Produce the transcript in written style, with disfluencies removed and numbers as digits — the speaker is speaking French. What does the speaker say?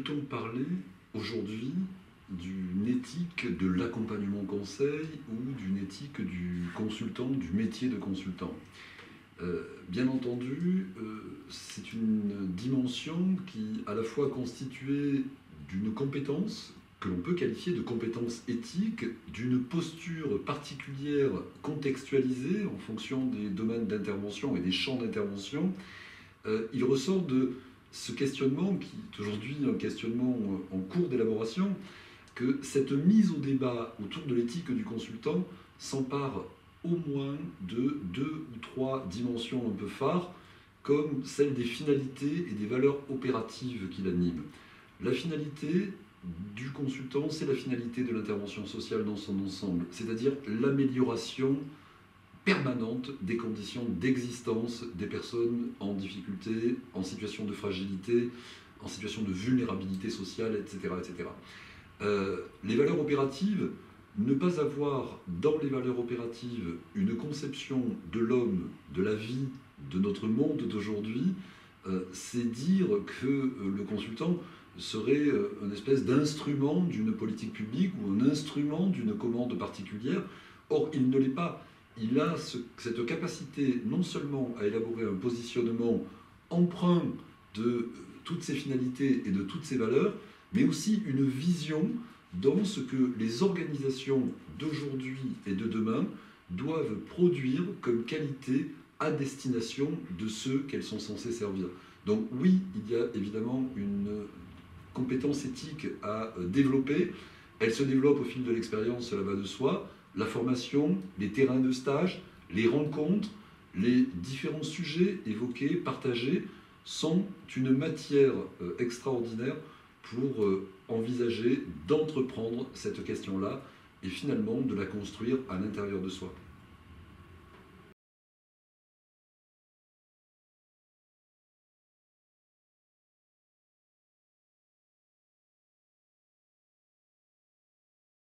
Peut-on parler aujourd'hui d'une éthique de l'accompagnement conseil ou d'une éthique du consultant, du métier de consultant? Bien entendu, c'est une dimension qui à la fois constituée d'une compétence que l'on peut qualifier de compétence éthique, d'une posture particulière contextualisée en fonction des domaines d'intervention et des champs d'intervention. Il ressort de ce questionnement, qui est aujourd'hui un questionnement en cours d'élaboration, que cette mise au débat autour de l'éthique du consultant s'empare au moins de 2 ou 3 dimensions un peu phares, comme celle des finalités et des valeurs opératives qui l'animent. La finalité du consultant, c'est la finalité de l'intervention sociale dans son ensemble, c'est-à-dire l'amélioration permanente des conditions d'existence des personnes en difficulté, en situation de fragilité, en situation de vulnérabilité sociale, etc. etc. Les valeurs opératives, ne pas avoir dans les valeurs opératives une conception de l'homme, de la vie, de notre monde d'aujourd'hui, c'est dire que le consultant serait une espèce d'instrument d'une politique publique ou un instrument d'une commande particulière. Or, il ne l'est pas. Il a cette capacité non seulement à élaborer un positionnement empreint de toutes ses finalités et de toutes ses valeurs, mais aussi une vision dans ce que les organisations d'aujourd'hui et de demain doivent produire comme qualité à destination de ceux qu'elles sont censées servir. Donc oui, il y a évidemment une compétence éthique à développer. Elle se développe au fil de l'expérience, cela va de soi. La formation, les terrains de stage, les rencontres, les différents sujets évoqués, partagés, sont une matière extraordinaire pour envisager d'entreprendre cette question-là et finalement de la construire à l'intérieur de soi.